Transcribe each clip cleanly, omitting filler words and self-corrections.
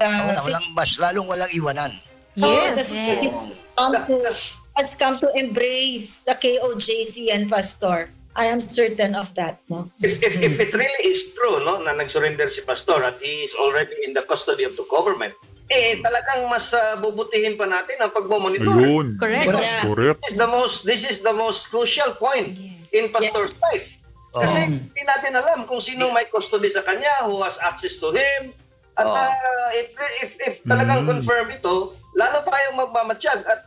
Walang mas lalong walang iwanan. Yes. Has come to embrace the KOJC and Pastor. I am certain of that, no? If it really is true, no, na nag-surrender si Pastor at he is already in the custody of the government, talagang mas bubutihin pa natin ang pagmomonitor. Ayun. Correct. Correct. This is the most crucial point in Pastor's life. Kasi hindi natin alam kung sino may custody sa kanya, who has access to him. At if talagang confirm ito, lalo tayong magmamatsyag. At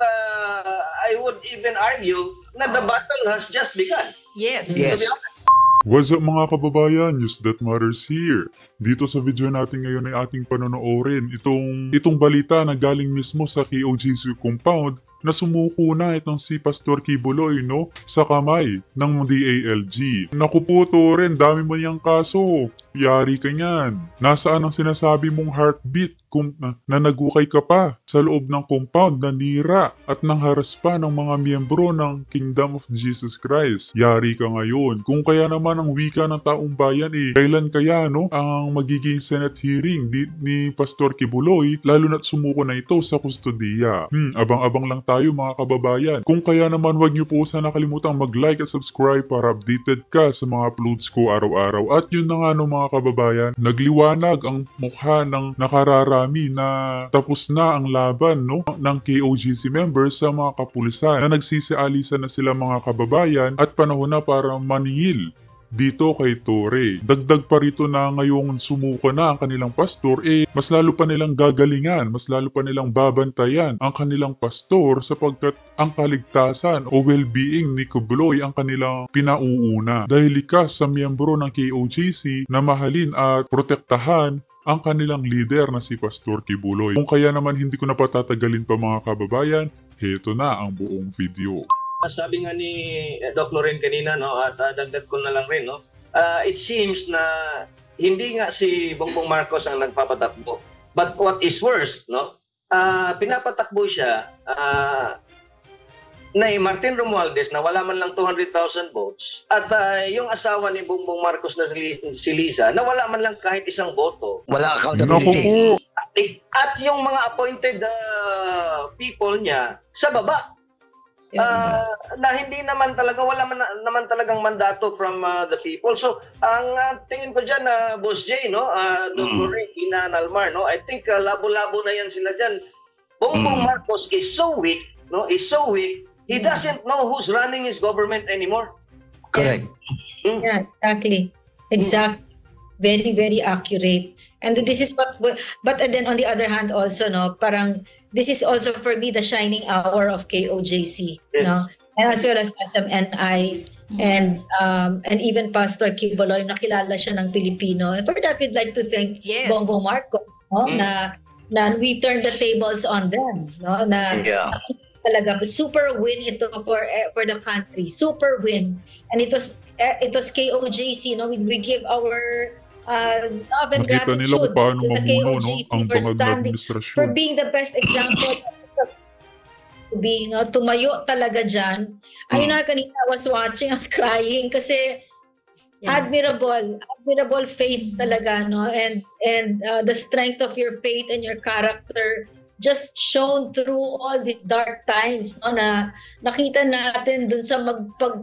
I would even argue na the battle has just begun. Yes. To be honest. What's up mga kababayan, News That Matters here. Dito sa video natin ngayon ay ating panonoorin itong balita na galing mismo sa KOJC compound na sumuko na itong si Pastor Kibuloy, no, sa kamay ng DALG. Naku po, Toren, dami mo niyang kaso. Yari ka niyan. Nasaan ang sinasabi mong heartbeat na nagukay ka pa sa loob ng compound na nira at nangharas pa ng mga miyembro ng Kingdom of Jesus Christ? Yari ka ngayon. Kung kaya naman ang wika ng taong bayan kailan kaya no ang magiging Senate hearing ni Pastor Kibuloy, lalo na't sumuko na ito sa kustodiya? Abang-abang lang tayo mga kababayan. Kung kaya naman, wag niyo po sana kalimutang mag-like at subscribe para updated ka sa mga uploads ko araw-araw. At yun na nga no mga kababayan, nagliwanag ang mukha ng nakararami na tapos na ang laban no ng KOJC members sa mga kapulisan na nagsisialisan na sila mga kababayan at panahon na para maningil dito kay Tore. Dagdag pa rito na ngayong sumuko na ang kanilang pastor, mas lalo pa nilang gagalingan, mas lalo pa nilang babantayan ang kanilang pastor sapagkat ang kaligtasan o well-being ni Kibuloy ang kanilang pinauuna. Dahil likas sa miyembro ng KOJC na mahalin at protektahan ang kanilang leader na si Pastor Kibuloy. Kung kaya naman hindi ko na patatagalin pa mga kababayan, heto na ang buong video. Sabi nga ni Doc Loren kanina, no, at dagdag ko na lang rin, no, it seems na hindi nga si Bongbong Marcos ang nagpapatakbo. But what is worse, no, pinapatakbo siya na Martin Romualdez na wala man lang 200,000 votes at yung asawa ni Bongbong Marcos na si Liza na wala man lang kahit isang boto. Wala accountability. At yung mga appointed people niya sa baba. Na hindi naman talaga, wala naman talagang mandato from the people. So, ang tingin ko dyan, Boss J, no, Dr. Ina Nalmar, no, I think labo-labo na yan sila dyan. Bongbong Marcos is so weak, no, he doesn't know who's running his government anymore. Correct. Yeah, exactly. Very, very accurate. And this is but then on the other hand also, no, parang this is also for me the shining hour of KOJC, no, and as well as SMNI and even Pastor Kibuloy, nakilala siya ng Pilipino. And for that, we'd like to thank Bongbong Marcos, no, na we turned the tables on them, no, na talaga super win ito for the country, super win, and it was KOJC, no, we give our love and gratitude to the KOJC for standing, for being the best example to be, no, tumayo talaga dyan. Ayun na, kanina I was watching, I was crying kasi admirable faith talaga, no, and the strength of your faith and your character just shown through all these dark times, no, na nakita natin dun sa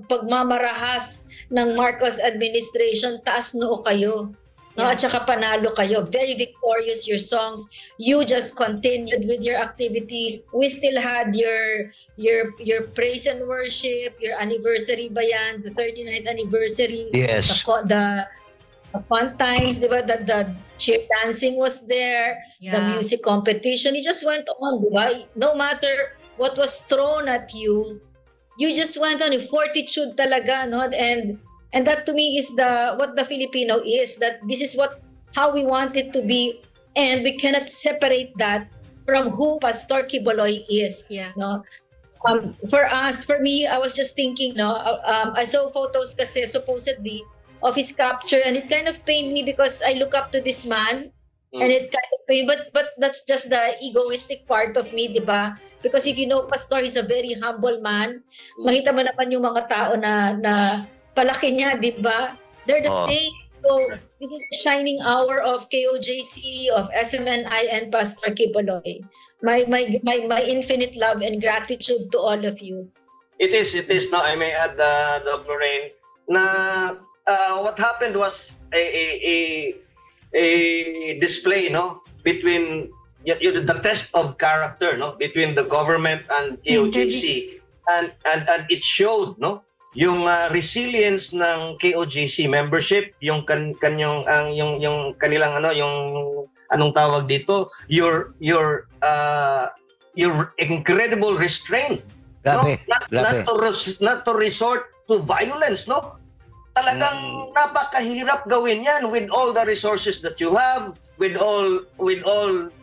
pagmamarahas ng Marcos administration. Taas noo kayo, no, at saka panalo kayo. Very victorious your songs. You just continued with your activities. We still had your praise and worship, your anniversary ba yan, the 39th anniversary. Yes. The fun times, di ba? The cheer dancing was there, the music competition. You just went on, di ba? No matter what was thrown at you, you just went on. Fortitude talaga, no? And that to me is what the Filipino is, that this is how we want it to be, and we cannot separate that from who Pastor Kibuloy is. No? For me, I was just thinking, no, I saw photos kasi supposedly of his capture, and it kind of pained me because I look up to this man, and it kind of pained, but that's just the egoistic part of me, di ba? Because if you know Pastor, he's a very humble man. Makita mo naman yung mga tao na palaki niya, di ba? They're the same. So this is the shining hour of KOJC, of SMNI, and Pastor Kibuloy. My infinite love and gratitude to all of you. It is. No, I may add, Dr. Rain, na what happened was a display, no, between the test of character, no, between the government and KOJC, and it showed, no, yung resilience ng KOJC membership, yung kanilang yung anong tawag dito, your incredible restraint, Grabe, no, grabe. not to resort to violence, no. Talagang napakahirap gawin yan with all the resources that you have, with all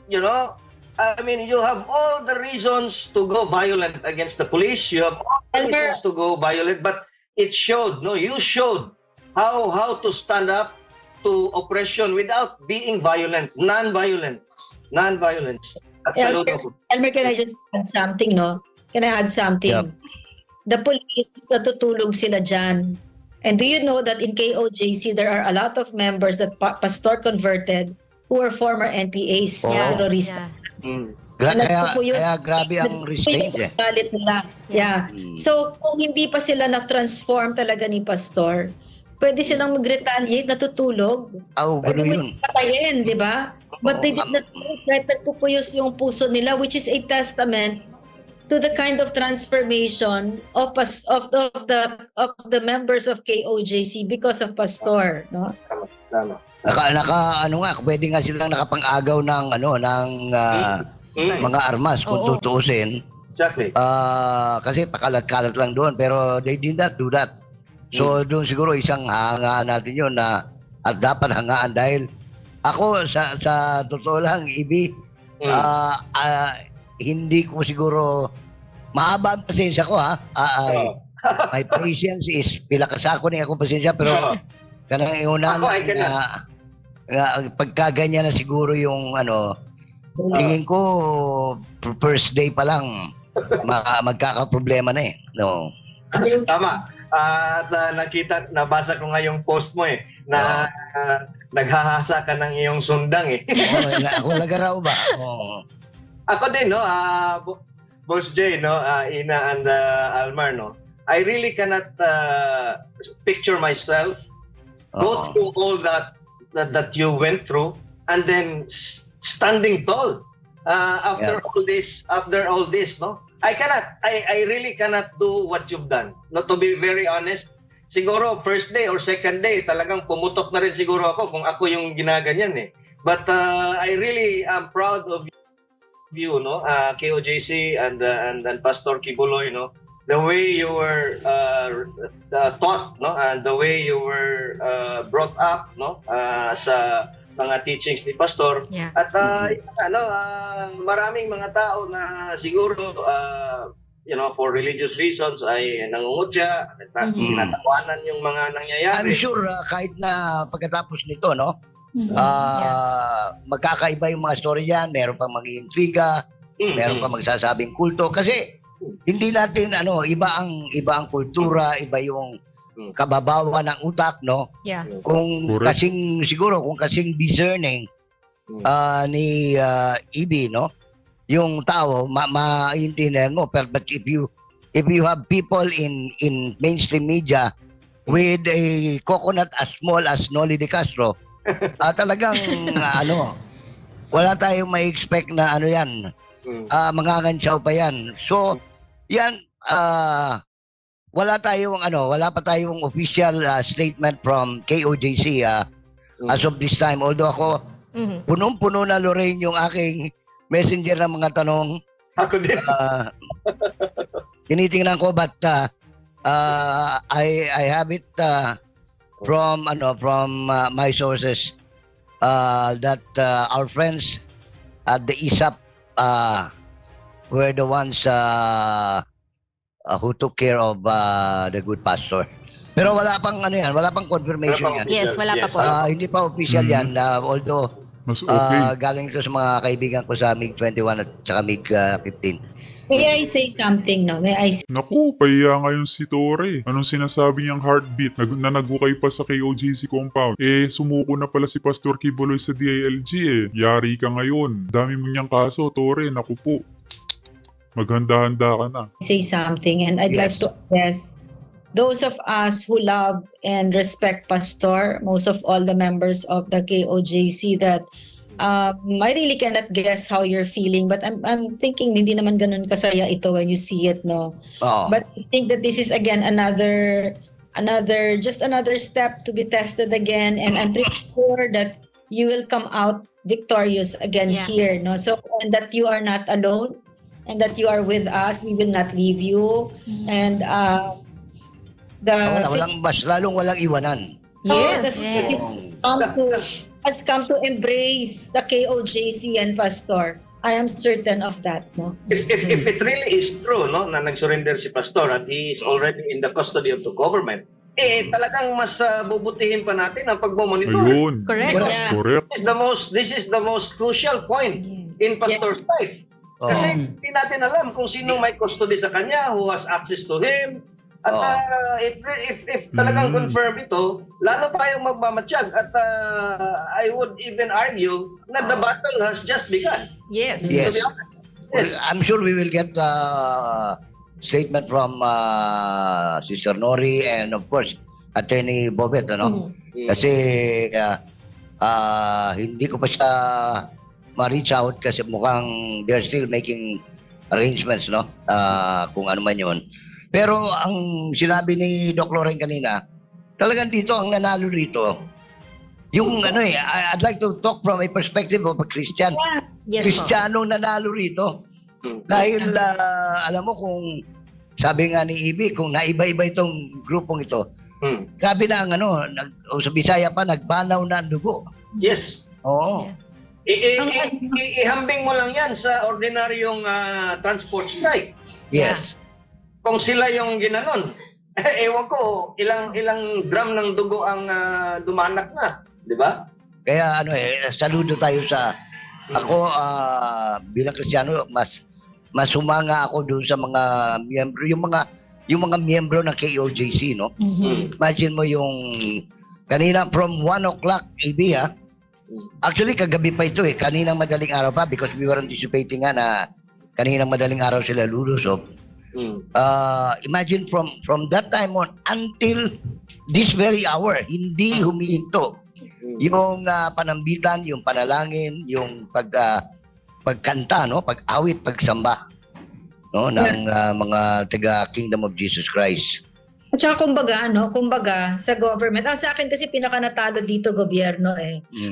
you know. I mean, you have all the reasons to go violent against the police. You have all the reasons to go violent, but it showed, no, you showed how to stand up to oppression without being violent, non-violence. At saludo ko. Elmer, can I just add something, no? Can I add something? Yep. The police, natutulog sila dyan. And do you know that in KOJC, there are a lot of members that Pastor converted who are former NPAs, Yeah. terrorista. Mm. Kaya grabe ang restraint eh. Galit nila. Yeah. So, kung hindi pa sila na-transform talaga ni Pastor, pwede silang mag-retaliate, natutulog. Pwede Pwede yun. mo patayin, di ba? But they did not do it, kahit nagpupuyos yung puso nila, which is a testament to the kind of transformation of the members of KOJC because of Pastor, no? Tama. Ano nga, pwede nga silang nakapang-agaw ng mga armas kung Oo. tutuusin. Exactly. Kasi pakalat-kalat lang doon, pero they did not do that. So doon siguro isang hangaan natin yun na at dapat hangaan dahil ako sa totoo lang, Ibi, hindi ko siguro mahaba ang pasensya ko ha. My patience is pilakasako ni akong pasensya pero kanang iuna Ako, I cannot. pagka ganyan na siguro yung tingin ko first day pa lang magkakaproblema na eh. No. Tama. At nabasa ko nga yung post mo eh, na naghahasa ka ng iyong sundang eh. Ako nagaraw ba? Ako din, no, Boss J, no, Ina and Almar, no, I really cannot picture myself go through all that you went through and then standing tall after all this, no. I really cannot do what you've done. No, to be very honest, siguro first day or second day talagang pumutok na rin siguro ako kung ako yung ginaganyan eh. But I really am proud of you, no, KOJC and Pastor Kibuloy, no, the way you were taught, no, and the way you were brought up, no, sa mga teachings ni Pastor. Yeah. At maraming mga tao na siguro for religious reasons ay nangungutya, tinatawanan yung mga nangyayari. I'm sure kahit na pagkatapos nito, no, magkakaiba yung mga story yan, meron pang mag-iintriga, meron pang magsasabing kulto kasi hindi natin iba ang kultura, iba yung kababawan ng utak, no? Yeah. Kung kasing siguro kung kasing discerning ni Ibi, no? Yung tao maintindihan mo, but if you have people in mainstream media with a coconut as small as Noli de Castro, talagang wala tayong may expect na yan. Mangangansyaw pa yan. So, yan wala pa tayong official statement from KOJC as of this time. Although ako punong-puno na, Lorraine, yung aking messenger ng mga tanong. Ako din. Tinitingnan ko but I have it from my sources that our friends at the ISAP were the ones who took care of the good pastor. Pero wala pang wala pang confirmation yan. Yes, wala pa po. Hindi pa official yan, although Mas okay. Galing ito sa mga kaibigan ko sa MiG-21 at saka MiG-15. May I say something, no? May I say Naku, pahiya ngayon si Tore. Anong sinasabi niyang heartbeat na nagukay pa sa KOJC compound? Sumuko na pala si Pastor Kibuloy sa DILG Yari ka ngayon. Dami mo niyang kaso, Tore. Naku po. Maghanda-handa ka na. say something, and I'd like to address those of us who love and respect Pastor, most of all the members of the KOJC, that I really cannot guess how you're feeling, but I'm thinking hindi naman ganun kasaya ito when you see it, no? Oo. But I think that this is again another step to be tested again, and I'm pretty sure that you will come out victorious again here, no? So, and that you are not alone, and that you are with us. We will not leave you, and lalong walang iwanan. Yes. Yes. Has come to embrace the KOJC and Pastor. I am certain of that, no? If it really is true, no, na nag-surrender si Pastor at he is already in the custody of the government, talagang mas bubutihin pa natin ang pagmomonitor. Ayun. Correct. Because Correct. this is the most crucial point in Pastor's life. Kasi hindi natin alam kung sino may custody sa kanya, who has access to him. At if talagang confirm ito, lalo tayong magmamatsyag. At I would even argue na the battle has just begun. Yes. Yes. To be honest. Well, Yes. I'm sure we will get statement from Sister Nori and of course Attorney Bobet, ano? Kasi hindi ko pa siya ma-reach out kasi mukhang they're still making arrangements, no? Kung ano man yun. Pero ang sinabi ni Doc Loren kanina, talagang dito ang nanalo rito. Yung I'd like to talk from a perspective of a Christian. Yes, po. Kristiyanong nanalo rito. Dahil alam mo kung sabi nga ni Ibi, kung naiba-iba itong grupong ito, sabi na sa Bisaya pa, nagbanaw na ang dugo. Yes. Oo. Ihambing mo lang yan sa ordinaryong transport strike. Yes. Kung sila yung ginanon, ewan ko, ilang drum ng dugo ang dumanak na, di ba? Kaya saludo tayo sa ako bilang Kristiyano, mas humanga ako doon sa mga miyembro, yung mga miyembro ng KOJC, no? Imagine mo yung kanina from 1 o'clock AB, ha? Actually kagabi pa ito kaninang madaling araw pa because we were anticipating nga na kaninang madaling araw sila lulusog. Imagine from that time on until this very hour, hindi humihinto. Yung panambitan, yung panalangin, yung pagkanta, no, pag-awit, pagsamba, no, ng mga taga Kingdom of Jesus Christ. At saka kumbaga sa government, sa akin kasi pinaka natalo dito gobyerno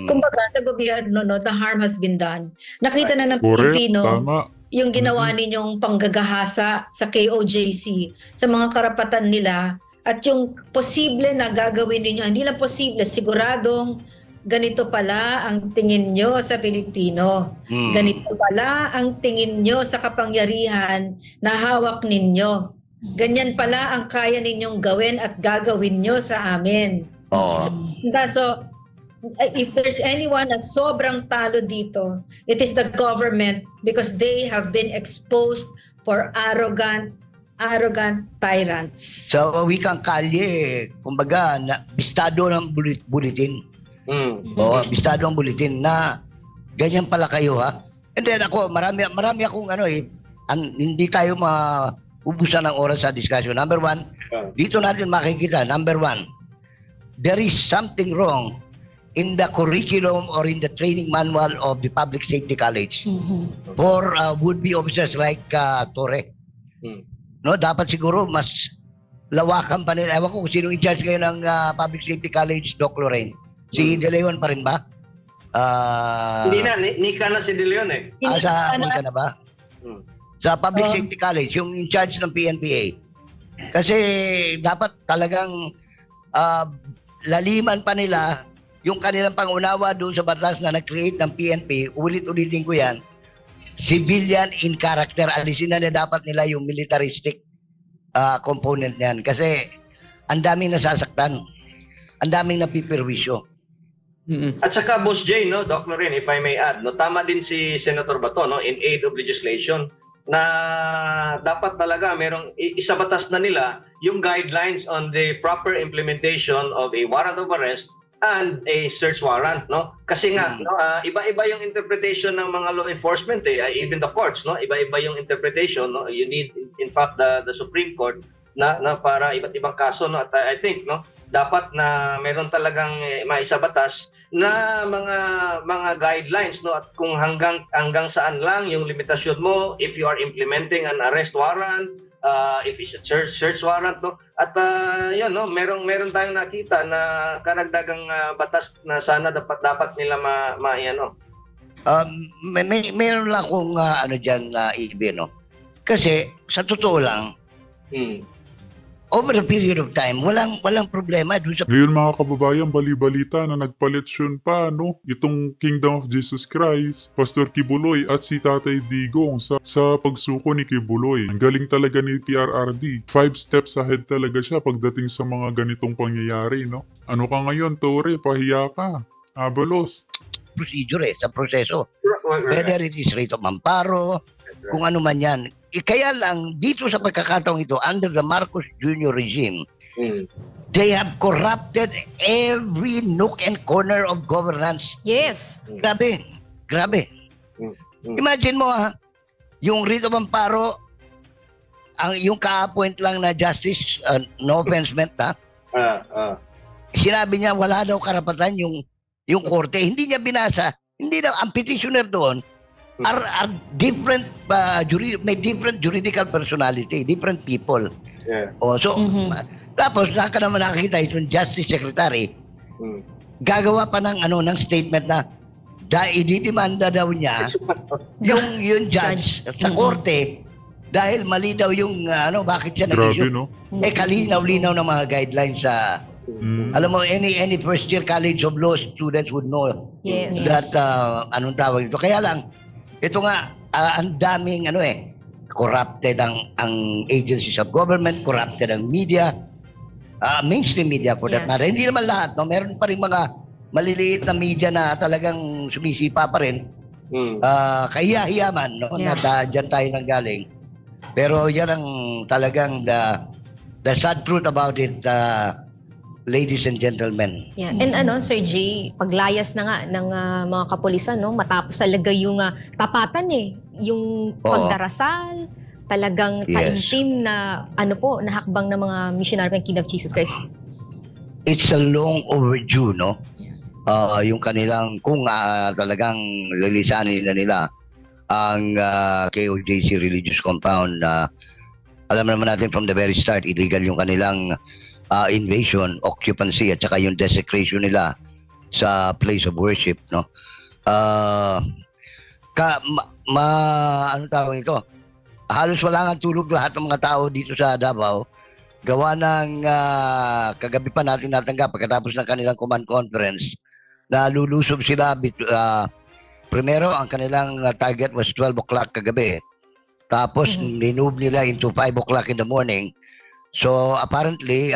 Kumbaga sa gobyerno, no, the harm has been done. Nakita na ng Correct. Pilipino Tama. yung ginawa ninyong panggagahasa sa KOJC, sa mga karapatan nila, at yung posible na gagawin ninyo, hindi lang posible, siguradong ganito pala ang tingin nyo sa Pilipino. Ganito pala ang tingin nyo sa kapangyarihan na hawak ninyo. Ganyan pala ang kaya ninyong gawin at gagawin nyo sa amin. So, if there's anyone na sobrang talo dito, it is the government because they have been exposed for arrogant tyrants. So, wikang kalye, kumbaga, bistado ng bulletin. Bistado ang bulletin na ganyan pala kayo, ha? And then ako, marami akong hindi tayo maubusan ng oras sa discussion. Number one, dito natin makikita, number one, there is something wrong in the curriculum or in the training manual of the Public Safety College for would-be officers like Torre. No, dapat siguro mas lawakan pa nila. Ewan ko kung sino in charge ngayon ng Public Safety College, Doc Lorraine. Si De Leon pa rin ba? Hindi na, Nika na si De Leon Nika na ba? Sa Public Safety College, yung in charge ng PNPA. Kasi dapat talagang laliman pa nila yung kanilang pangunawa doon sa batas na nag-create ng PNP. Ulit-ulitin ko yan. Civilian in character. Alisin na dapat nila yung militaristic component niyan. Kasi ang daming nasasaktan. Ang daming napipirwisyo. At saka Boss Jay, no, Doc Loren, if I may add, no, tama din si Senator Bato, no, in aid of legislation, na dapat talaga merong isabatas na nila yung guidelines on the proper implementation of a warrant of arrest and a search warrant, no? Kasi nga, no, iba-iba yung interpretation ng mga law enforcement, even the courts, no? Iba-iba yung interpretation, no? You need, in fact, the Supreme Court na para iba't ibang kaso, no? At I think, no, dapat na meron talagang maisabatas na mga guidelines, no, at kung hanggang saan lang yung limitasyon mo if you are implementing an arrest warrant, if it's a search warrant, no, at yun, no, meron tayong nakita na karagdagang batas na sana dapat nila ano. Meron lang akong ano diyan na ibi, no, kasi sa totoo lang, over a period of time, walang problema doon sa... Ngayon mga kababayan, bali-balita na nagpaletsyon pa, no? Itong Kingdom of Jesus Christ, Pastor Kibuloy at si Tatay Digong sa pagsuko ni Kibuloy. Ang galing talaga ni PRRD. 5 steps ahead talaga siya pagdating sa mga ganitong pangyayari, no? Ano ka ngayon, Tore? Pahiya ka. Abalos. Procedure sa proseso. Whether it is rate of amparo, kung ano man yan. Kaya lang, dito sa pagkakataong ito, under the Marcos Jr. regime, they have corrupted every nook and corner of governance. Yes. Grabe. Imagine mo yung rate of amparo, yung ka-appoint lang na justice, no offense meant sinabi niya wala daw karapatan yung korte. Hindi niya binasa. Hindi daw, ang petitioner doon, are different may different juridical personality, different people. Yeah. Tapos saka naman nakakita itong Justice Secretary gagawa pa ng statement na ididemanda daw niya yung judge sa korte dahil mali daw yung bakit siya Grabe, no? Kalinaw-linaw ng mga guidelines sa alam mo, any first year college of law students would know that anong tawag ito. Kaya lang ito nga, ang daming corrupted ang agencies of government, corrupted ang media, mainstream media for that matter. Hindi naman lahat, no? Meron pa rin mga maliliit na media na talagang sumisipa pa rin. Kahiya-hiyaman, no? Na dyan tayo nanggaling. Pero yan ang talagang the sad truth about it, ladies and gentlemen. Yeah. And Sir J, paglayas na nga ng mga kapulisan, no, matapos talaga yung tapatan yung pagdarasal, talagang taimtim na na hakbang ng mga missionary ng Kingdom of Jesus Christ. It's a long overdue, no? Yung kanilang, kung talagang lilisanin nila ang KOJC Religious Compound, alam naman natin from the very start, illegal yung kanilang invasion, occupancy, at saka yung desecration nila sa place of worship, no? Ano tawag ito? Halos wala nga tulog lahat ng mga tao dito sa Davao. Gawa ng kagabi pa natin natanggap pagkatapos ng kanilang command conference na lulusob sila. Primero, ang kanilang target was 12 o'clock kagabi. Tapos, minove nila into 5 o'clock in the morning. So apparently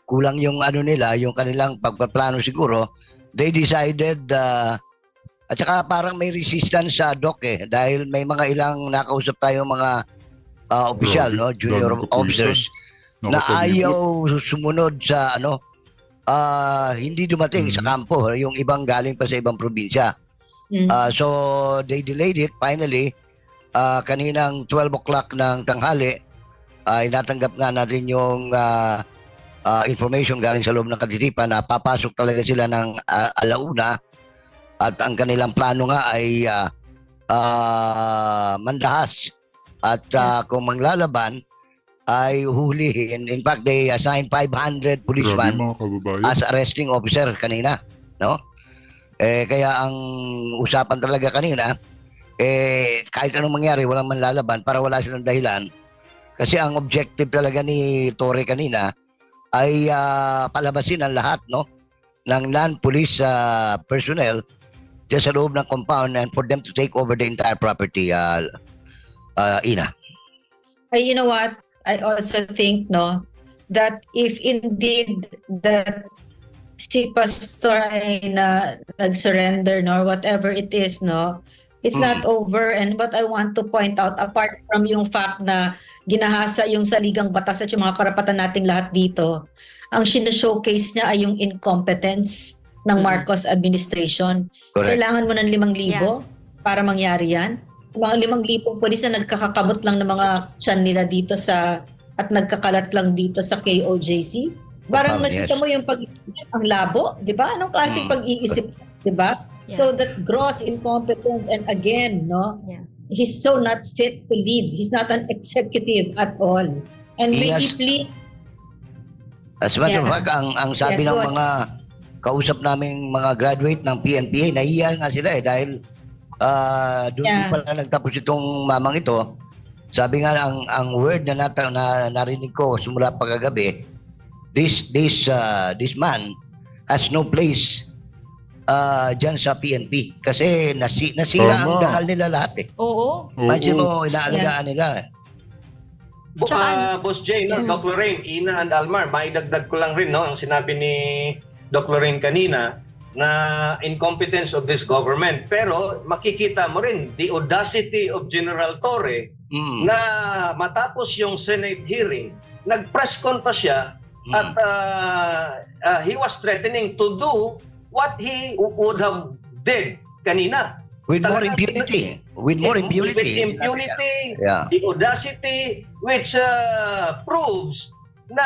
kulang yung nila, yung kanilang pagpaplano siguro. They decided at saka parang may resistance sa DOC dahil may mga ilang nakausap tayo mga opisyal, no, junior officers na ayaw sumunod sa hindi dumating sa kampo, yung ibang galing pa sa ibang probinsya. So they delayed it finally. Kaninang 12 o'clock ng tanghali ay natanggap nga natin yung information galing sa loob ng katitipan na papasok talaga sila ng alauna at ang kanilang plano nga ay mandahas at kung manglalaban ay hulihin. In fact, they assigned 500 policemen as arresting officer kanina, no? Kaya ang usapan talaga kanina, kahit anong mangyari, walang manlalaban para wala silang dahilan. Kasi ang objective talaga ni Tore kanina ay palabasin ang lahat, no, ng non-police personnel dyan sa loob ng compound and for them to take over the entire property, Ina. You know what? I also think, no, that if indeed that si pastor ay nag-surrender, no, or whatever it is, no, it's not over. And what I want to point out, apart from yung fact na ginahasa yung saligang batas at yung mga karapatan nating lahat dito, ang showcase niya ay yung incompetence ng Marcos administration. Correct. Kailangan mo ng 5,000 para mangyari yan. Mga 5,000 pulis na nagkakakabot lang ng mga tiyan nila dito at nagkakalat lang dito sa KOJC. Parang nakita mo yung pag-iisip, ang labo, di ba? Anong klaseng pag-iisip, di ba? Yeah. So that gross incompetence, and again, no, he's so not fit to lead. He's not an executive at all. And may he plead. As a matter of fact, ang sabi ng mga kausap naming mga graduate ng PNPA, nahiya nga sila dahil doon pala nagtapos itong mamang ito. Sabi nga ang word na narinig ko simula pagkagabi, this man has no place dyan sa PNP kasi nasira ang dakal nila lahat Oo. Imagine mo, inaalagaan nila Boss Jay, Doc Lorraine, Ina and Almar, maidagdag ko lang rin, no, ang sinabi ni Doc Lorraine kanina na incompetence of this government. Pero makikita mo rin the audacity of General Torre na matapos yung Senate hearing, nag-press con pa siya at he was threatening to do what he would have did kanina. with more impunity. With impunity, the audacity, which proves na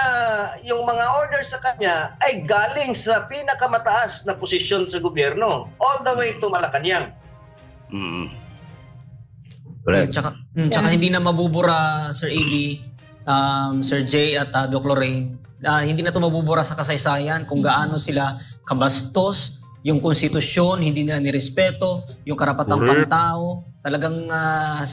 yung mga orders sa kanya ay galing sa pinakamataas na posisyon sa gobyerno all the way to Malacanang. Tsaka hindi na mabubura, Sir AB, Sir Jay at Doc Lorraine, hindi na ito mabubura sa kasaysayan kung gaano sila kabastos yung konstitusyon, hindi nila nirespeto, yung karapatang pantao, talagang